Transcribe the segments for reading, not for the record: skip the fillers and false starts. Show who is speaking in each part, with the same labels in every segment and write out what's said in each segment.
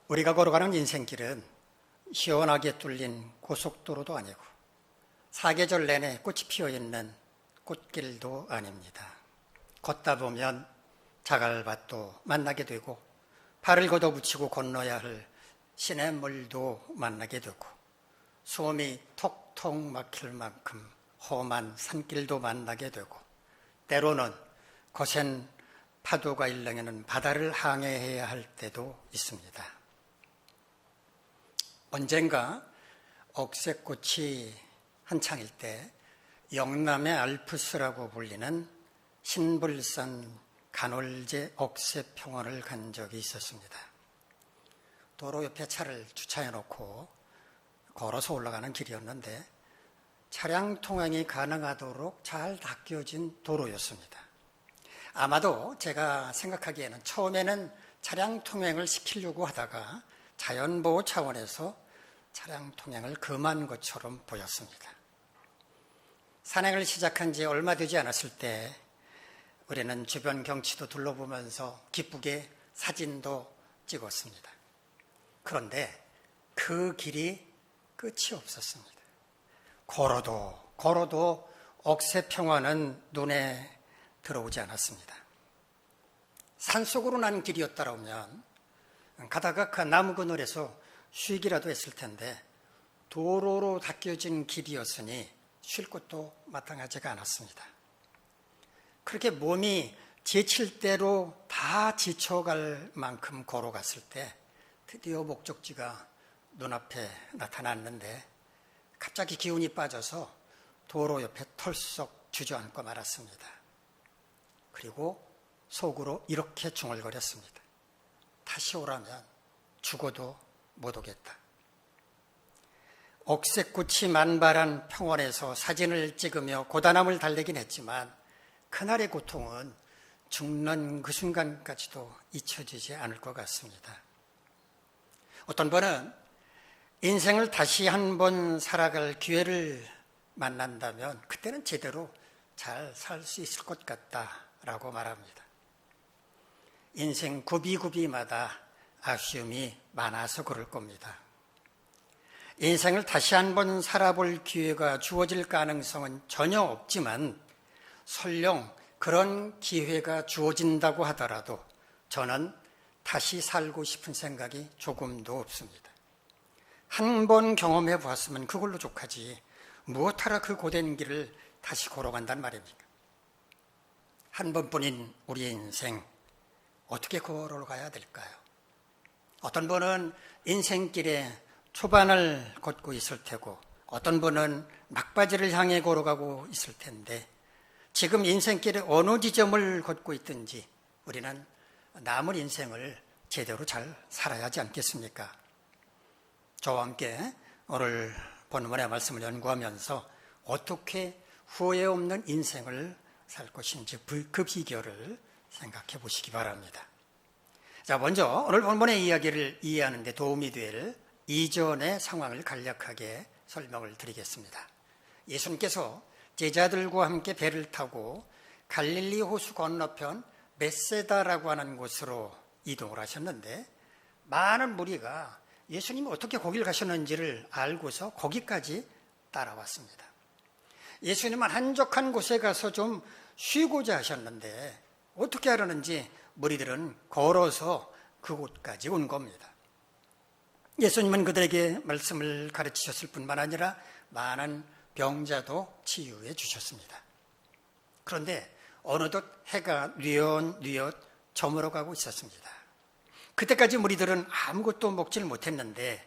Speaker 1: 우리가 걸어가는 인생길은 시원하게 뚫린 고속도로도 아니고 사계절 내내 꽃이 피어있는 꽃길도 아닙니다. 걷다 보면 자갈밭도 만나게 되고 발을 걷어붙이고 건너야 할 시냇물도 만나게 되고 숨이 톡톡 막힐 만큼 험한 산길도 만나게 되고 때로는 거센 파도가 일렁이는 바다를 항해해야 할 때도 있습니다. 언젠가 억새꽃이 한창일 때 영남의 알프스라고 불리는 신불산 간월제 억새평원을 간 적이 있었습니다. 도로 옆에 차를 주차해 놓고 걸어서 올라가는 길이었는데 차량 통행이 가능하도록 잘 닦여진 도로였습니다. 아마도 제가 생각하기에는 처음에는 차량 통행을 시키려고 하다가 자연보호 차원에서 차량 통행을 금한 것처럼 보였습니다. 산행을 시작한 지 얼마 되지 않았을 때 우리는 주변 경치도 둘러보면서 기쁘게 사진도 찍었습니다. 그런데 그 길이 끝이 없었습니다. 걸어도 억새평원은 눈에 들어오지 않았습니다. 산속으로 난 길이었다면 가다가 그 나무 그늘에서 쉬기라도 했을 텐데 도로로 닦여진 길이었으니 쉴 곳도 마땅하지가 않았습니다. 그렇게 몸이 지칠 대로 다 지쳐갈 만큼 걸어갔을 때 드디어 목적지가 눈앞에 나타났는데 갑자기 기운이 빠져서 도로 옆에 털썩 주저앉고 말았습니다. 그리고 속으로 이렇게 중얼거렸습니다. 다시 오라면 죽어도 못 오겠다. 억새꽃이 만발한 평원에서 사진을 찍으며 고단함을 달래긴 했지만 그날의 고통은 죽는 그 순간까지도 잊혀지지 않을 것 같습니다. 어떤 분은 인생을 다시 한번 살아갈 기회를 만난다면 그때는 제대로 잘 살 수 있을 것 같다라고 말합니다. 인생 구비구비마다 아쉬움이 많아서 그럴 겁니다. 인생을 다시 한번 살아볼 기회가 주어질 가능성은 전혀 없지만 설령 그런 기회가 주어진다고 하더라도 저는 다시 살고 싶은 생각이 조금도 없습니다. 한 번 경험해 보았으면 그걸로 족하지 무엇하라 그 고된 길을 다시 걸어간단 말입니까? 한 번뿐인 우리의 인생 어떻게 걸어가야 될까요? 어떤 분은 인생길에 초반을 걷고 있을 테고 어떤 분은 막바지를 향해 걸어가고 있을 텐데 지금 인생길에 어느 지점을 걷고 있든지 우리는 남은 인생을 제대로 잘 살아야 하지 않겠습니까? 저와 함께 오늘 본문의 말씀을 연구하면서 어떻게 후회 없는 인생을 살 것인지 그 비결을 생각해 보시기 바랍니다. 자, 먼저 오늘 본문의 이야기를 이해하는 데 도움이 될 이전의 상황을 간략하게 설명을 드리겠습니다. 예수님께서 제자들과 함께 배를 타고 갈릴리 호수 건너편 벳세다라고 하는 곳으로 이동을 하셨는데 많은 무리가 예수님이 어떻게 거길 가셨는지를 알고서 거기까지 따라왔습니다. 예수님은 한적한 곳에 가서 좀 쉬고자 하셨는데 어떻게 하려는지 무리들은 걸어서 그곳까지 온 겁니다. 예수님은 그들에게 말씀을 가르치셨을 뿐만 아니라 많은 병자도 치유해 주셨습니다. 그런데 어느덧 해가 뉘엿뉘엿 저물어가고 있었습니다. 그때까지 무리들은 아무것도 먹질 못했는데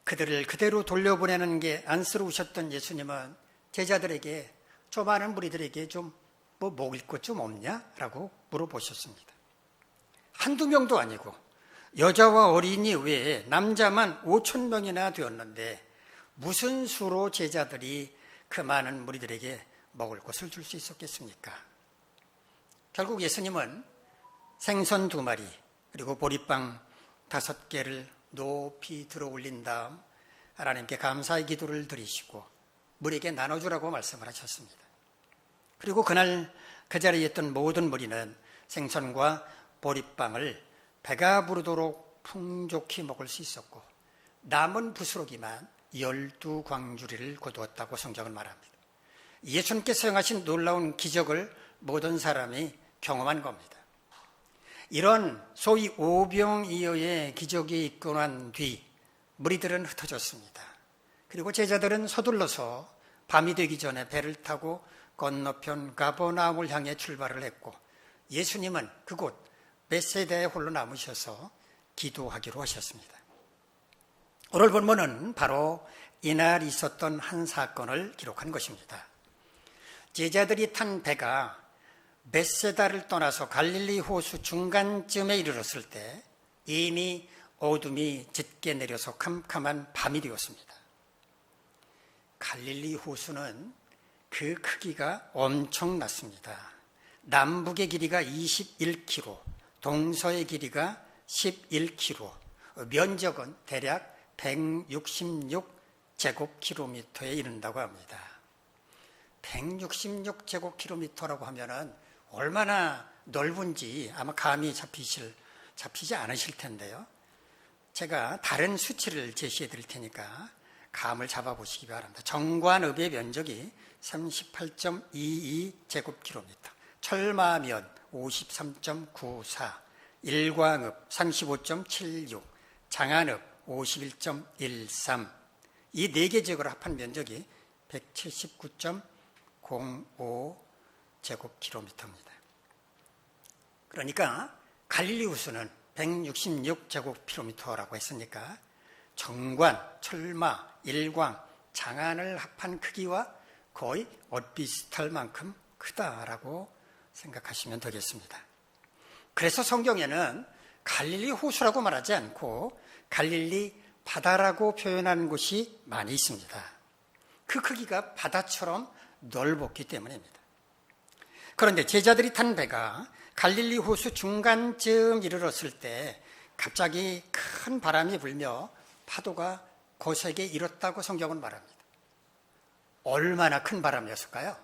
Speaker 1: 그들을 그대로 돌려보내는 게 안쓰러우셨던 예수님은 제자들에게 저 많은 무리들에게 좀 뭐 먹을 것 좀 없냐? 라고 물어보셨습니다. 한두 명도 아니고 여자와 어린이 외에 남자만 5,000명이나 되었는데 무슨 수로 제자들이 그 많은 무리들에게 먹을 것을 줄 수 있었겠습니까? 결국 예수님은 생선 2마리 그리고 보리빵 5개를 높이 들어 올린 다음 하나님께 감사의 기도를 드리시고 무리에게 나눠주라고 말씀을 하셨습니다. 그리고 그날 그 자리에 있던 모든 무리는 생선과 보리빵을 배가 부르도록 풍족히 먹을 수 있었고 남은 부스러기만 12광주리를 거두었다고 성경은 말합니다. 예수님께서 행하신 놀라운 기적을 모든 사람이 경험한 겁니다. 이런 소위 오병이어의 기적이 있고 난 뒤 무리들은 흩어졌습니다. 그리고 제자들은 서둘러서 밤이 되기 전에 배를 타고 건너편 가버나움을 향해 출발을 했고 예수님은 그곳 벳세다에 홀로 남으셔서 기도하기로 하셨습니다. 오늘 본문은 바로 이날 있었던 한 사건을 기록한 것입니다. 제자들이 탄 배가 벳세다를 떠나서 갈릴리 호수 중간쯤에 이르렀을 때 이미 어둠이 짙게 내려서 캄캄한 밤이 되었습니다. 갈릴리 호수는 그 크기가 엄청났습니다. 남북의 길이가 21km, 동서의 길이가 11km, 면적은 대략 166제곱킬로미터에 이른다고 합니다. 166제곱킬로미터라고 하면은 얼마나 넓은지 아마 감이 잡히지 않으실 텐데요. 제가 다른 수치를 제시해 드릴 테니까 감을 잡아보시기 바랍니다. 정관읍의 면적이 38.22제곱킬로미터, 철마면 53.94, 일광읍 35.76, 장안읍 51.13, 이 4개 지역을 합한 면적이 179.05제곱킬로미터입니다. 그러니까 갈릴리 호수는 166제곱킬로미터라고 했으니까 정관, 철마, 일광, 장안을 합한 크기와 거의 엇비슷할 만큼 크다라고 생각하시면 되겠습니다. 그래서 성경에는 갈릴리 호수라고 말하지 않고 갈릴리 바다라고 표현하는 곳이 많이 있습니다. 그 크기가 바다처럼 넓었기 때문입니다. 그런데 제자들이 탄 배가 갈릴리 호수 중간쯤 이르렀을 때 갑자기 큰 바람이 불며 파도가 거세게 일었다고 성경은 말합니다. 얼마나 큰 바람이었을까요?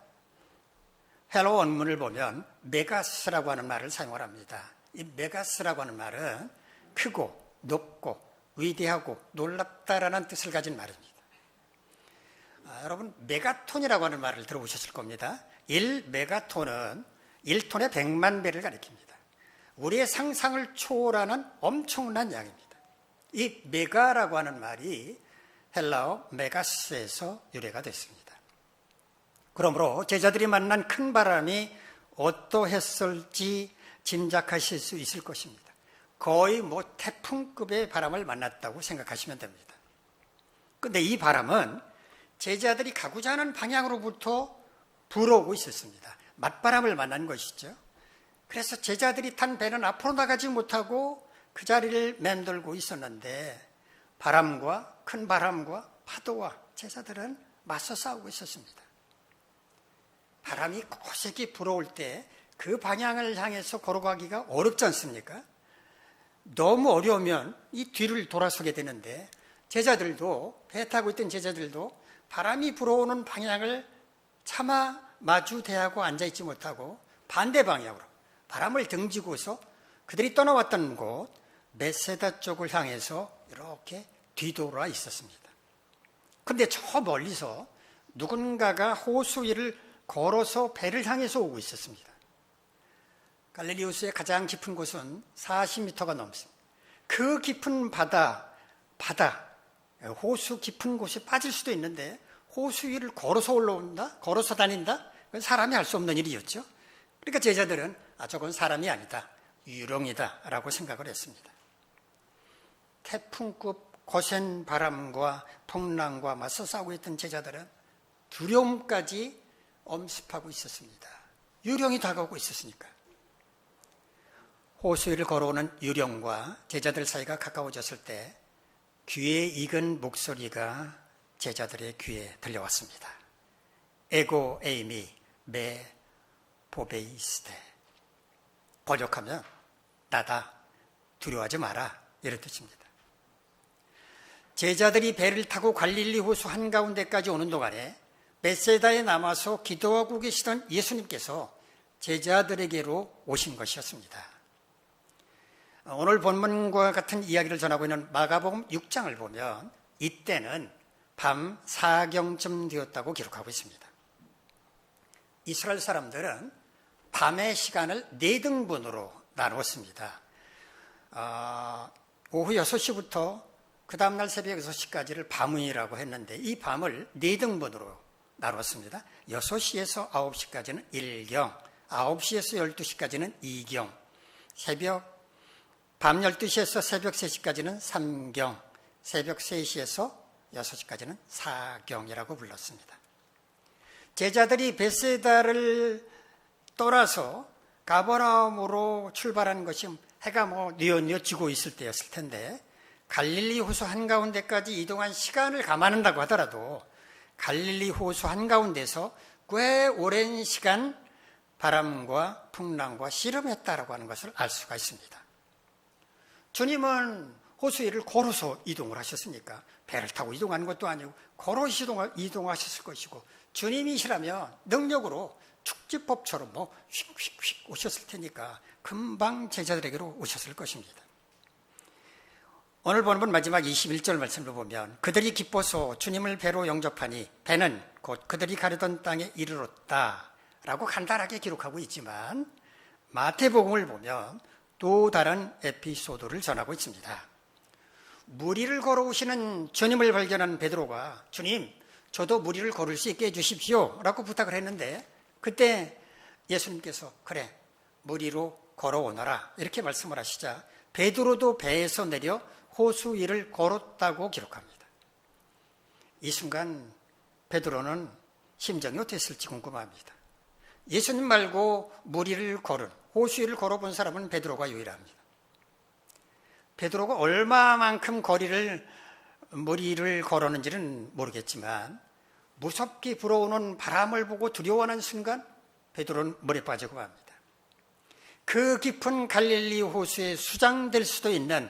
Speaker 1: 헬러 원문을 보면 메가스라고 하는 말을 사용을 합니다. 이 메가스라고 하는 말은 크고 높고 위대하고 놀랍다라는 뜻을 가진 말입니다. 여러분 메가톤이라고 하는 말을 들어보셨을 겁니다. 1메가톤은 1톤의 100만 배를 가리킵니다. 우리의 상상을 초월하는 엄청난 양입니다. 이 메가라고 하는 말이 헬라어 메가스에서 유래가 됐습니다. 그러므로 제자들이 만난 큰 바람이 어떠했을지 짐작하실 수 있을 것입니다. 거의 태풍급의 바람을 만났다고 생각하시면 됩니다. 그런데 이 바람은 제자들이 가고자 하는 방향으로부터 불어오고 있었습니다. 맞바람을 만난 것이죠. 그래서 제자들이 탄 배는 앞으로 나가지 못하고 그 자리를 맴돌고 있었는데 큰 바람과 파도와 제자들은 맞서 싸우고 있었습니다. 바람이 거세게 불어올 때 그 방향을 향해서 걸어가기가 어렵지 않습니까? 너무 어려우면 이 뒤를 돌아서게 되는데 제자들도, 배 타고 있던 제자들도 바람이 불어오는 방향을 차마 마주 대하고 앉아있지 못하고 반대 방향으로 바람을 등지고서 그들이 떠나왔던 곳 벳세다 쪽을 향해서 이렇게 뒤돌아 있었습니다. 그런데 저 멀리서 누군가가 호수 위를 걸어서 배를 향해서 오고 있었습니다. 갈릴리 호수의 가장 깊은 곳은 40m가 넘습니다. 그 깊은 바다, 호수 깊은 곳에 빠질 수도 있는데 호수 위를 걸어서 올라온다? 걸어서 다닌다? 그건 사람이 할 수 없는 일이었죠. 그러니까 제자들은 저건 사람이 아니다, 유령이다 라고 생각을 했습니다. 태풍급 거센 바람과 풍랑과 맞서 싸우고 있던 제자들은 두려움까지 엄습하고 있었습니다. 유령이 다가오고 있었으니까. 호수 위를 걸어오는 유령과 제자들 사이가 가까워졌을 때 귀에 익은 목소리가 제자들의 귀에 들려왔습니다. 에고 에이미 메 보베이스테, 번역하면 나다, 두려워하지 마라, 이런 뜻입니다. 제자들이 배를 타고 갈릴리 호수 한가운데까지 오는 동안에 벳세다에 남아서 기도하고 계시던 예수님께서 제자들에게로 오신 것이었습니다. 오늘 본문과 같은 이야기를 전하고 있는 마가복음 6장을 보면 이때는 밤 4경쯤 되었다고 기록하고 있습니다. 이스라엘 사람들은 밤의 시간을 4등분으로 나누었습니다. 오후 6시부터 그 다음날 새벽 6시까지를 밤이라고 했는데 이 밤을 4등분으로 나누었습니다. 6시에서 9시까지는 1경, 9시에서 12시까지는 2경, 밤 12시에서 새벽 3시까지는 3경, 새벽 3시에서 6시까지는 4경이라고 불렀습니다. 제자들이 벳세다를 떠나서 가버나움으로 출발한 것이 해가 뉘어뉘어 지고 있을 때였을 텐데 갈릴리 호수 한가운데까지 이동한 시간을 감안한다고 하더라도 갈릴리 호수 한가운데서 꽤 오랜 시간 바람과 풍랑과 씨름했다라고 하는 것을 알 수가 있습니다. 주님은 호수 위를 걸어서 이동을 하셨으니까 배를 타고 이동하는 것도 아니고 걸어서 이동하셨을 것이고 주님이시라면 능력으로 축지법처럼 휙휙휙 오셨을 테니까 금방 제자들에게로 오셨을 것입니다. 오늘 본문 마지막 21절 말씀을 보면 그들이 기뻐서 주님을 배로 영접하니 배는 곧 그들이 가려던 땅에 이르렀다 라고 간단하게 기록하고 있지만 마태복음을 보면 또 다른 에피소드를 전하고 있습니다. 무리를 걸어오시는 주님을 발견한 베드로가 주님, 저도 무리를 걸을 수 있게 해주십시오 라고 부탁을 했는데 그때 예수님께서 그래, 무리로 걸어오너라 이렇게 말씀을 하시자 베드로도 배에서 내려 호수 위를 걸었다고 기록합니다. 이 순간 베드로는 심정이 어땠을지 궁금합니다. 예수님 말고 무리를 걸은 호수 위를 걸어본 사람은 베드로가 유일합니다. 베드로가 얼마만큼 무리를 걸었는지는 모르겠지만 무섭게 불어오는 바람을 보고 두려워하는 순간 베드로는 물에 빠지고 맙니다. 그 깊은 갈릴리 호수에 수장될 수도 있는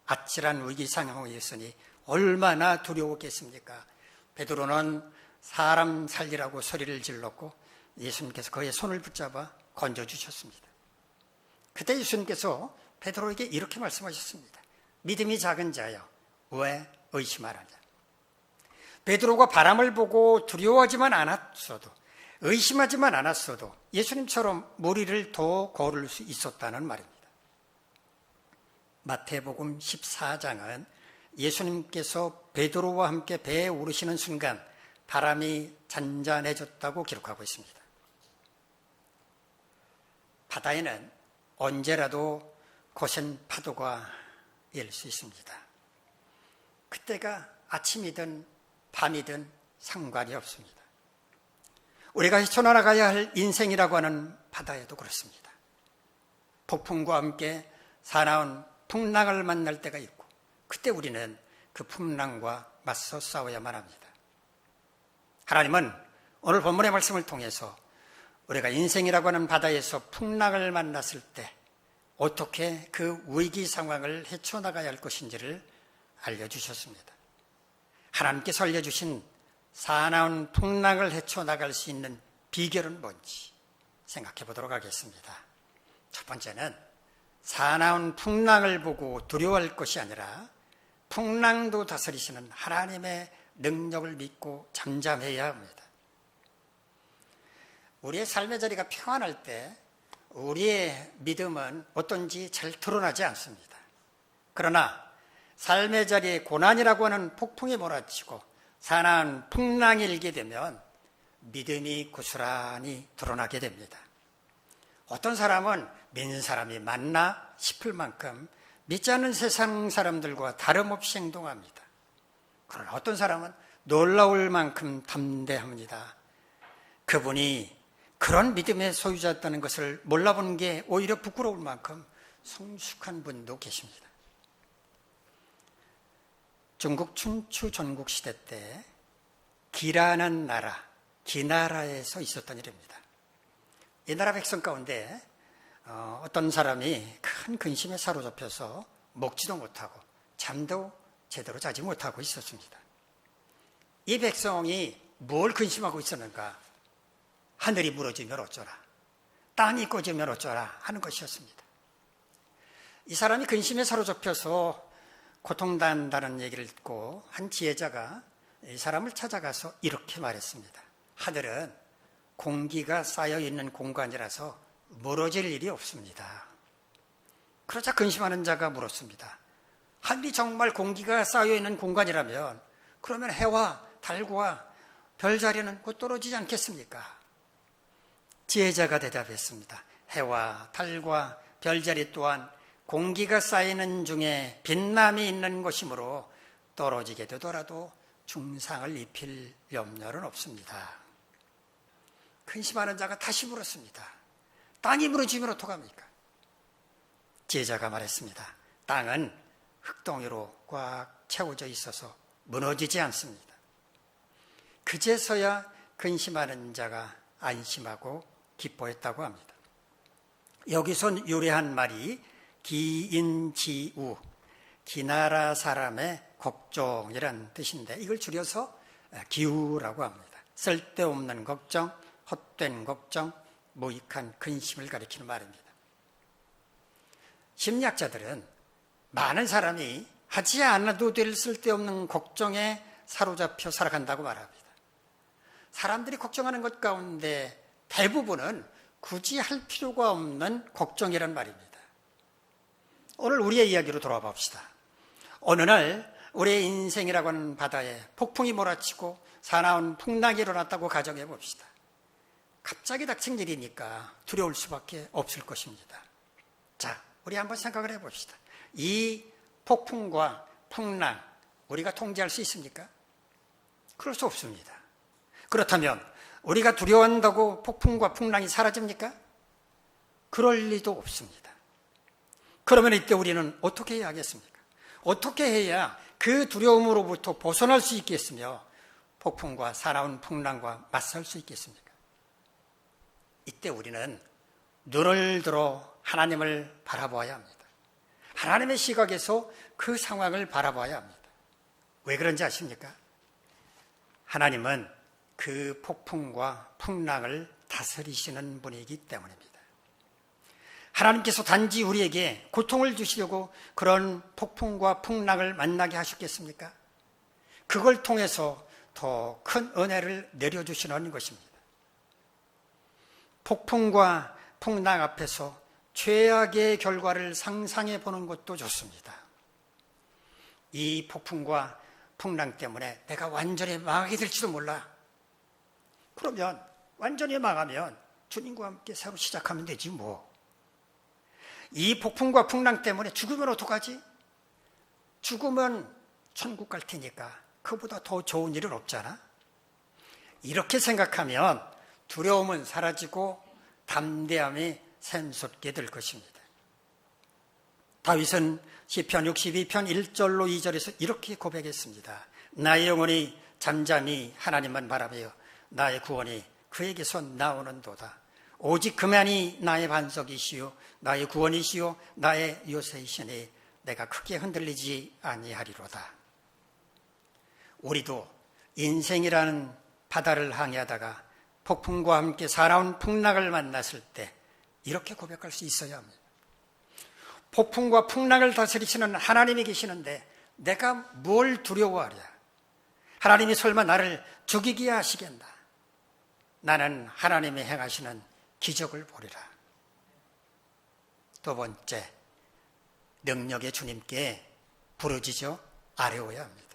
Speaker 1: 아찔한 위기 상황이 있으니 얼마나 두려웠겠습니까? 베드로는 사람 살리라고 소리를 질렀고 예수님께서 그의 손을 붙잡아 건져주셨습니다. 그때 예수님께서 베드로에게 이렇게 말씀하셨습니다. 믿음이 작은 자여, 왜 의심하느냐? 베드로가 바람을 보고 두려워하지만 않았어도 의심하지만 않았어도 예수님처럼 무리를 더 걸을 수 있었다는 말입니다. 마태복음 14장은 예수님께서 베드로와 함께 배에 오르시는 순간 바람이 잔잔해졌다고 기록하고 있습니다. 바다에는 언제라도 거센 파도가 일 수 있습니다. 그때가 아침이든 밤이든 상관이 없습니다. 우리가 헤쳐나가야 할 인생이라고 하는 바다에도 그렇습니다. 폭풍과 함께 사나운 풍랑을 만날 때가 있고 그때 우리는 그 풍랑과 맞서 싸워야만 합니다. 하나님은 오늘 본문의 말씀을 통해서 우리가 인생이라고 하는 바다에서 풍랑을 만났을 때 어떻게 그 위기 상황을 헤쳐나가야 할 것인지를 알려주셨습니다. 하나님께서 알려주신 사나운 풍랑을 헤쳐나갈 수 있는 비결은 뭔지 생각해 보도록 하겠습니다. 첫 번째는 사나운 풍랑을 보고 두려워할 것이 아니라 풍랑도 다스리시는 하나님의 능력을 믿고 잠잠해야 합니다. 우리의 삶의 자리가 평안할 때 우리의 믿음은 어떤지 잘 드러나지 않습니다. 그러나 삶의 자리에 고난이라고 하는 폭풍이 몰아치고 사나운 풍랑이 일게 되면 믿음이 고스란히 드러나게 됩니다. 어떤 사람은 믿는 사람이 맞나 싶을 만큼 믿지 않는 세상 사람들과 다름없이 행동합니다. 그러나 어떤 사람은 놀라울 만큼 담대합니다. 그분이 그런 믿음의 소유자였다는 것을 몰라본 게 오히려 부끄러울 만큼 성숙한 분도 계십니다. 중국 춘추 전국시대 때 기라는 나라, 기나라에서 있었던 일입니다. 이 나라 백성 가운데 어떤 사람이 큰 근심에 사로잡혀서 먹지도 못하고 잠도 제대로 자지 못하고 있었습니다. 이 백성이 뭘 근심하고 있었는가? 하늘이 무너지면 어쩌라, 땅이 꺼지면 어쩌라 하는 것이었습니다. 이 사람이 근심에 사로잡혀서 고통당한다는 얘기를 듣고 한 지혜자가 이 사람을 찾아가서 이렇게 말했습니다. 하늘은 공기가 쌓여있는 공간이라서 멀어질 일이 없습니다. 그러자 근심하는 자가 물었습니다. 하늘이 정말 공기가 쌓여있는 공간이라면 그러면 해와 달과 별자리는 곧 떨어지지 않겠습니까? 지혜자가 대답했습니다. 해와 달과 별자리 또한 공기가 쌓이는 중에 빛남이 있는 것이므로 떨어지게 되더라도 중상을 입힐 염려는 없습니다. 근심하는 자가 다시 물었습니다. 땅이 무너지면 어떡합니까? 지혜자가 말했습니다. 땅은 흙덩이로 꽉 채워져 있어서 무너지지 않습니다. 그제서야 근심하는 자가 안심하고 기뻐했다고 합니다. 여기서 요래한 말이 기인지우, 기나라 사람의 걱정이라는 뜻인데 이걸 줄여서 기우라고 합니다. 쓸데없는 걱정, 헛된 걱정, 무익한 근심을 가리키는 말입니다. 심리학자들은 많은 사람이 하지 않아도 될 쓸데없는 걱정에 사로잡혀 살아간다고 말합니다. 사람들이 걱정하는 것 가운데 대부분은 굳이 할 필요가 없는 걱정이란 말입니다. 오늘 우리의 이야기로 돌아와 봅시다. 어느 날 우리의 인생이라고 하는 바다에 폭풍이 몰아치고 사나운 풍랑이 일어났다고 가정해 봅시다. 갑자기 닥친 일이니까 두려울 수밖에 없을 것입니다. 자, 우리 한번 생각을 해봅시다. 이 폭풍과 풍랑 우리가 통제할 수 있습니까? 그럴 수 없습니다. 그렇다면 우리가 두려워한다고 폭풍과 풍랑이 사라집니까? 그럴 리도 없습니다. 그러면 이때 우리는 어떻게 해야 하겠습니까? 어떻게 해야 그 두려움으로부터 벗어날 수 있겠으며 폭풍과 사나운 풍랑과 맞설 수 있겠습니까? 이때 우리는 눈을 들어 하나님을 바라보아야 합니다. 하나님의 시각에서 그 상황을 바라봐야 합니다. 왜 그런지 아십니까? 하나님은 그 폭풍과 풍랑을 다스리시는 분이기 때문입니다. 하나님께서 단지 우리에게 고통을 주시려고 그런 폭풍과 풍랑을 만나게 하셨겠습니까? 그걸 통해서 더 큰 은혜를 내려주시는 것입니다. 폭풍과 풍랑 앞에서 최악의 결과를 상상해 보는 것도 좋습니다. 이 폭풍과 풍랑 때문에 내가 완전히 망하게 될지도 몰라. 그러면 완전히 망하면 주님과 함께 새로 시작하면 되지 뭐. 이 폭풍과 풍랑 때문에 죽으면 어떡하지? 죽으면 천국 갈 테니까 그보다 더 좋은 일은 없잖아. 이렇게 생각하면 두려움은 사라지고 담대함이 샘솟게 될 것입니다. 다윗은 시편 62편 1절로 2절에서 이렇게 고백했습니다. 나의 영혼이 잠잠히 하나님만 바라며 나의 구원이 그에게서 나오는도다. 오직 그만이 나의 반석이시요 나의 구원이시요 나의 요새이시니 내가 크게 흔들리지 아니하리로다. 우리도 인생이라는 바다를 항해하다가 폭풍과 함께 살아온 풍랑을 만났을 때 이렇게 고백할 수 있어야 합니다. 폭풍과 풍랑을 다스리시는 하나님이 계시는데 내가 뭘 두려워하랴? 하나님이 설마 나를 죽이게 하시겠나? 나는 하나님이 행하시는 기적을 보리라. 두 번째, 능력의 주님께 부르짖어 아뢰어야 합니다.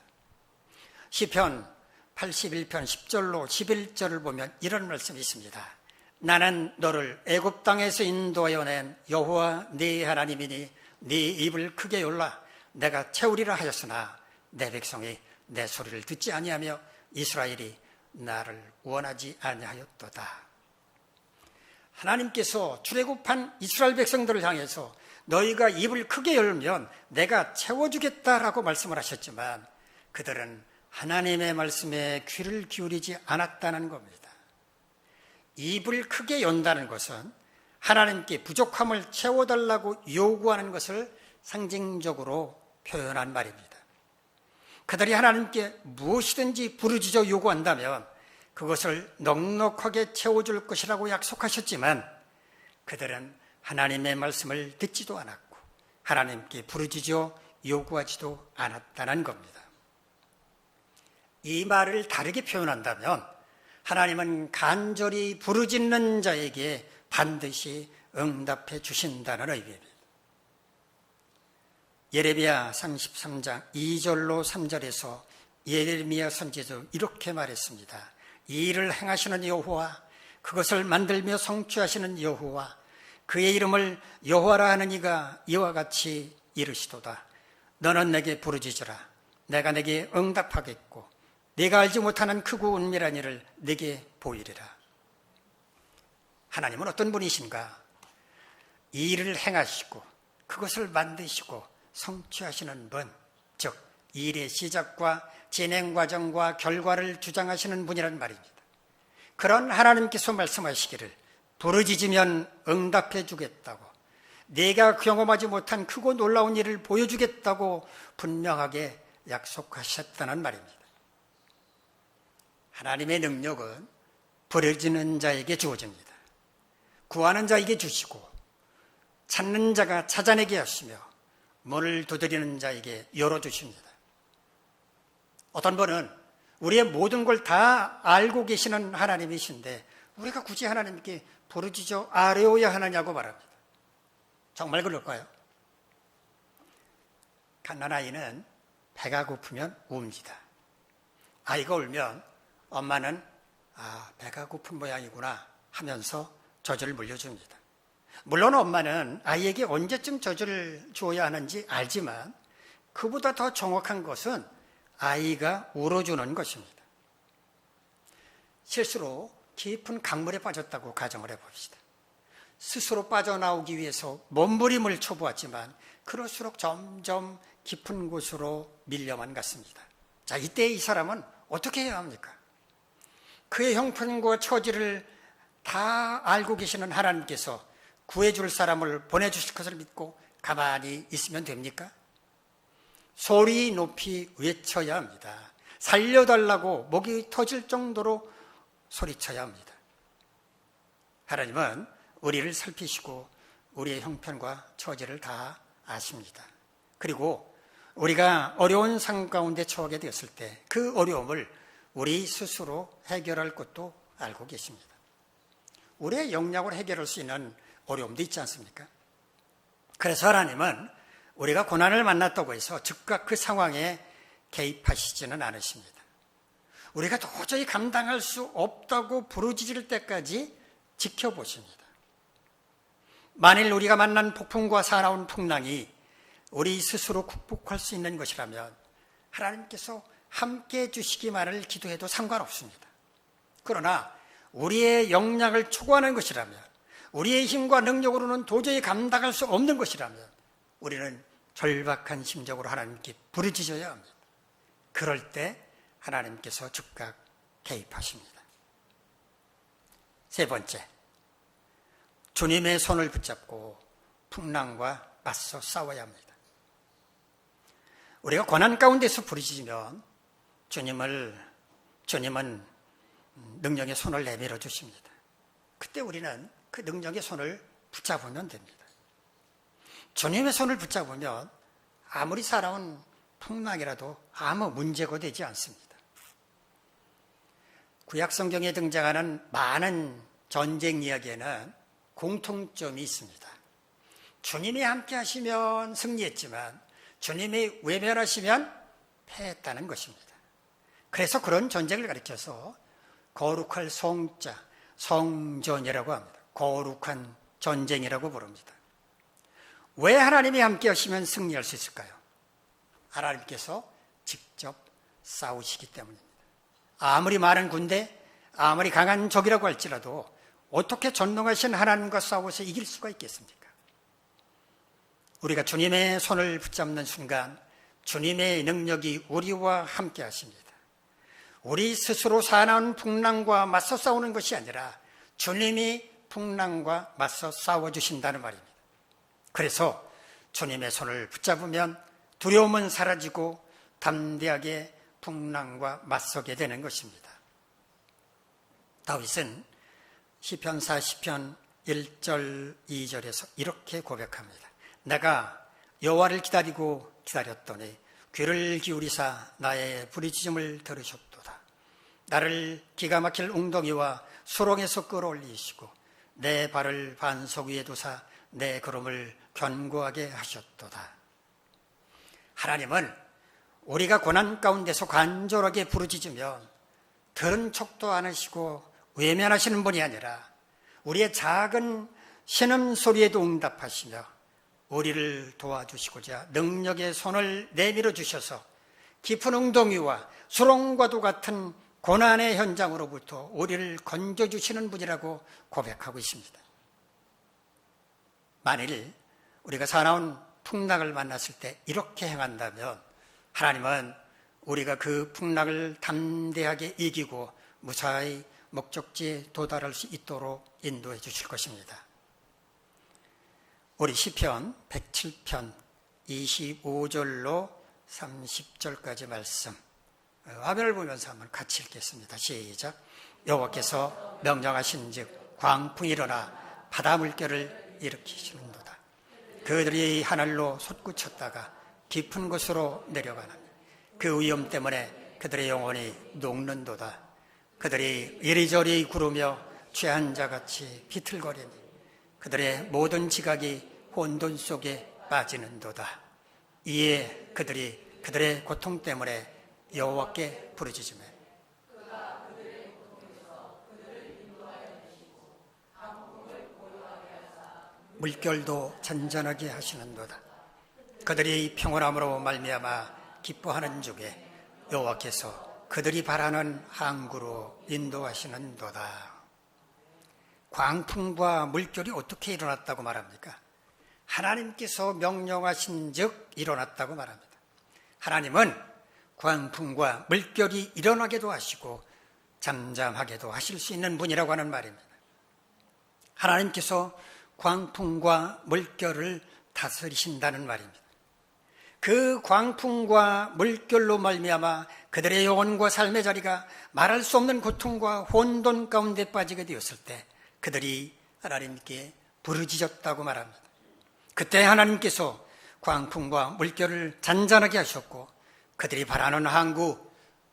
Speaker 1: 시편 81편 10절로 11절을 보면 이런 말씀이 있습니다. 나는 너를 애굽 땅에서 인도하여 낸 여호와 네 하나님이니 네 입을 크게 열라. 내가 채우리라 하였으나 내 백성이 내 소리를 듣지 아니하며 이스라엘이 나를 원하지 아니하였도다. 하나님께서 출애굽한 이스라엘 백성들을 향해서 너희가 입을 크게 열면 내가 채워주겠다라고 말씀을 하셨지만 그들은 하나님의 말씀에 귀를 기울이지 않았다는 겁니다. 입을 크게 연다는 것은 하나님께 부족함을 채워달라고 요구하는 것을 상징적으로 표현한 말입니다. 그들이 하나님께 무엇이든지 부르짖어 요구한다면 그것을 넉넉하게 채워줄 것이라고 약속하셨지만 그들은 하나님의 말씀을 듣지도 않았고 하나님께 부르짖어 요구하지도 않았다는 겁니다. 이 말을 다르게 표현한다면 하나님은 간절히 부르짖는 자에게 반드시 응답해 주신다는 의미입니다. 예레미야 33장 2절로 3절에서 예레미야 선지자도 이렇게 말했습니다. 이 일을 행하시는 여호와, 그것을 만들며 성취하시는 여호와, 그의 이름을 여호와라 하는 이가 이와 같이 이르시도다. 너는 내게 부르짖으라. 내가 내게 응답하겠고 네가 알지 못하는 크고 은밀한 일을 네게 보이리라. 하나님은 어떤 분이신가? 이 일을 행하시고 그것을 만드시고 성취하시는 분, 즉 일의 시작과 진행 과정과 결과를 주장하시는 분이란 말입니다. 그런 하나님께서 말씀하시기를 부르짖으면 응답해 주겠다고, 네가 경험하지 못한 크고 놀라운 일을 보여주겠다고 분명하게 약속하셨다는 말입니다. 하나님의 능력은 부르짖는 자에게 주어집니다. 구하는 자에게 주시고 찾는 자가 찾아내게 하시며 문을 두드리는 자에게 열어주십니다. 어떤 분은 우리의 모든 걸 다 알고 계시는 하나님이신데 우리가 굳이 하나님께 부르짖어 아뢰어야 하느냐고 말합니다. 정말 그럴까요? 갓난아이는 배가 고프면 웁니다. 아이가 울면 엄마는 배가 고픈 모양이구나 하면서 젖을 물려줍니다. 물론 엄마는 아이에게 언제쯤 젖을 주어야 하는지 알지만 그보다 더 정확한 것은 아이가 울어주는 것입니다. 실수로 깊은 강물에 빠졌다고 가정을 해봅시다. 스스로 빠져나오기 위해서 몸부림을 쳐보았지만 그럴수록 점점 깊은 곳으로 밀려만 갔습니다. 자, 이때 이 사람은 어떻게 해야 합니까? 그의 형편과 처지를 다 알고 계시는 하나님께서 구해줄 사람을 보내주실 것을 믿고 가만히 있으면 됩니까? 소리 높이 외쳐야 합니다. 살려달라고 목이 터질 정도로 소리쳐야 합니다. 하나님은 우리를 살피시고 우리의 형편과 처지를 다 아십니다. 그리고 우리가 어려운 상황 가운데 처하게 되었을 때 그 어려움을 우리 스스로 해결할 것도 알고 계십니다. 우리의 역량을 해결할 수 있는 어려움도 있지 않습니까? 그래서 하나님은 우리가 고난을 만났다고 해서 즉각 그 상황에 개입하시지는 않으십니다. 우리가 도저히 감당할 수 없다고 부르짖을 때까지 지켜보십니다. 만일 우리가 만난 폭풍과 사나운 풍랑이 우리 스스로 극복할 수 있는 것이라면 하나님께서 함께 해주시기만을 기도해도 상관없습니다. 그러나 우리의 역량을 초과하는 것이라면, 우리의 힘과 능력으로는 도저히 감당할 수 없는 것이라면 우리는 절박한 심정으로 하나님께 부르짖어야 합니다. 그럴 때 하나님께서 즉각 개입하십니다. 세 번째, 주님의 손을 붙잡고 풍랑과 맞서 싸워야 합니다. 우리가 고난 가운데서 부르짖으면 주님은 능력의 손을 내밀어 주십니다. 그때 우리는 그 능력의 손을 붙잡으면 됩니다. 주님의 손을 붙잡으면 아무리 살아온 풍랑이라도 아무 문제가 되지 않습니다. 구약 성경에 등장하는 많은 전쟁 이야기에는 공통점이 있습니다. 주님이 함께 하시면 승리했지만 주님이 외면하시면 패했다는 것입니다. 그래서 그런 전쟁을 가리켜서 거룩할 성자, 성전이라고 합니다. 거룩한 전쟁이라고 부릅니다. 왜 하나님이 함께 하시면 승리할 수 있을까요? 하나님께서 직접 싸우시기 때문입니다. 아무리 많은 군대, 아무리 강한 적이라고 할지라도 어떻게 전능하신 하나님과 싸워서 이길 수가 있겠습니까? 우리가 주님의 손을 붙잡는 순간 주님의 능력이 우리와 함께 하십니다. 우리 스스로 사나운 풍랑과 맞서 싸우는 것이 아니라 주님이 풍랑과 맞서 싸워주신다는 말입니다. 그래서 주님의 손을 붙잡으면 두려움은 사라지고 담대하게 풍랑과 맞서게 되는 것입니다. 다윗은 시편 40편 1절 2절에서 이렇게 고백합니다. 내가 여호와를 기다렸더니 귀를 기울이사 나의 부르짖음을 들으셨도다. 나를 기가 막힐 웅덩이와 수렁에서 끌어올리시고 내 발을 반석 위에 두사 내 걸음을 견고하게 하셨도다. 하나님은 우리가 고난 가운데서 간절하게 부르짖으면 들은 척도 안 하시고 외면하시는 분이 아니라 우리의 작은 신음소리에도 응답하시며 우리를 도와주시고자 능력의 손을 내밀어 주셔서 깊은 웅덩이와 수렁과도 같은 고난의 현장으로부터 우리를 건져주시는 분이라고 고백하고 있습니다. 만일 우리가 사나운 풍랑을 만났을 때 이렇게 행한다면 하나님은 우리가 그 풍랑을 담대하게 이기고 무사히 목적지에 도달할 수 있도록 인도해 주실 것입니다. 우리 시편 107편 25절로 30절까지 말씀 화면을 보면서 한번 같이 읽겠습니다. 시작. 여호와께서 명령하신즉 광풍이 일어나 바다 물결을 일으키시는도다. 그들이 하늘로 솟구쳤다가 깊은 곳으로 내려가나니 그 위험 때문에 그들의 영혼이 녹는도다. 그들이 이리저리 구르며 취한 자같이 비틀거리니 그들의 모든 지각이 혼돈 속에 빠지는도다. 이에 그들이 그들의 고통 때문에 여호와께 부르짖으며 물결도 잔잔하게 하시는도다. 그들이 평온함으로 말미암아 기뻐하는 중에 여호와께서 그들이 바라는 항구로 인도하시는도다. 광풍과 물결이 어떻게 일어났다고 말합니까? 하나님께서 명령하신 즉 일어났다고 말합니다. 하나님은 광풍과 물결이 일어나게도 하시고 잠잠하게도 하실 수 있는 분이라고 하는 말입니다. 하나님께서 광풍과 물결을 다스리신다는 말입니다. 그 광풍과 물결로 말미암아 그들의 영혼과 삶의 자리가 말할 수 없는 고통과 혼돈 가운데 빠지게 되었을 때 그들이 하나님께 부르짖었다고 말합니다. 그때 하나님께서 광풍과 물결을 잔잔하게 하셨고 그들이 바라는 항구,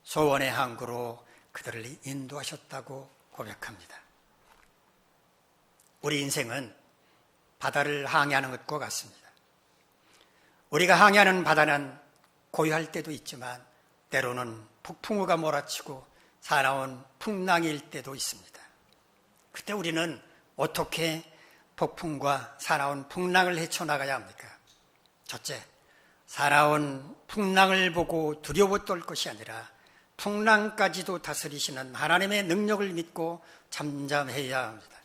Speaker 1: 소원의 항구로 그들을 인도하셨다고 고백합니다. 우리 인생은 바다를 항해하는 것과 같습니다. 우리가 항해하는 바다는 고요할 때도 있지만 때로는 폭풍우가 몰아치고 사나운 풍랑일 때도 있습니다. 그때 우리는 어떻게 폭풍과 사나운 풍랑을 헤쳐나가야 합니까? 첫째, 사나운 풍랑을 보고 두려워 떨 것이 아니라 풍랑까지도 다스리시는 하나님의 능력을 믿고 잠잠해야 합니다.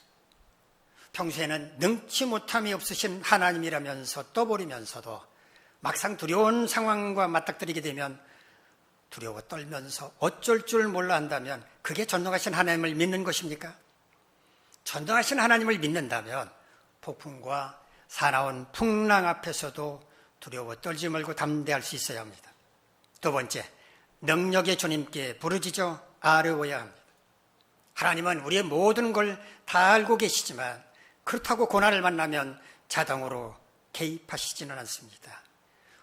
Speaker 1: 평소에는 능치 못함이 없으신 하나님이라면서 떠버리면서도 막상 두려운 상황과 맞닥뜨리게 되면 두려워 떨면서 어쩔 줄 몰라 한다면 그게 전능하신 하나님을 믿는 것입니까? 전능하신 하나님을 믿는다면 폭풍과 사나운 풍랑 앞에서도 두려워 떨지 말고 담대할 수 있어야 합니다. 두 번째, 능력의 주님께 부르짖어 아뢰어야 합니다. 하나님은 우리의 모든 걸 다 알고 계시지만 그렇다고 고난을 만나면 자동으로 개입하시지는 않습니다.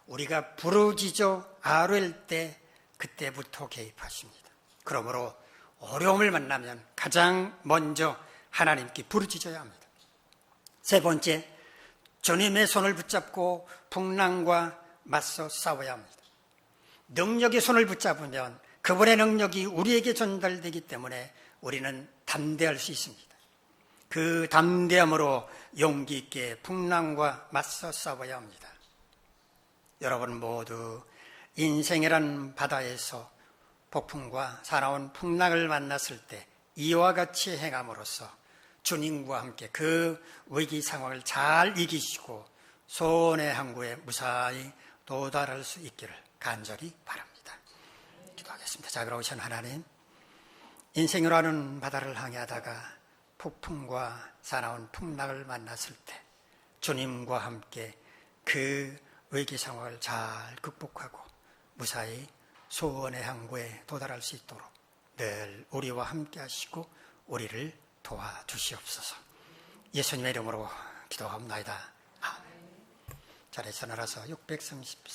Speaker 1: 우리가 부르짖어 아뢰일 때 그때부터 개입하십니다. 그러므로 어려움을 만나면 가장 먼저 하나님께 부르짖어야 합니다. 세 번째, 주님의 손을 붙잡고 풍랑과 맞서 싸워야 합니다. 능력의 손을 붙잡으면 그분의 능력이 우리에게 전달되기 때문에 우리는 담대할 수 있습니다. 그 담대함으로 용기 있게 풍랑과 맞서 싸워야 합니다. 여러분 모두 인생이란 바다에서 폭풍과 사나운 풍랑을 만났을 때 이와 같이 행함으로써 주님과 함께 그 위기 상황을 잘 이기시고 소원의 항구에 무사히 도달할 수 있기를 간절히 바랍니다. 기도하겠습니다. 자비로우신 하나님, 인생이라는 바다를 항해하다가 폭풍과 사나운 풍랑을 만났을 때 주님과 함께 그 위기 상황을 잘 극복하고 무사히 소원의 항구에 도달할 수 있도록 늘 우리와 함께 하시고 우리를 도와주시옵소서. 예수님의 이름으로 기도합니다. 아멘. 자리에서 날아서 633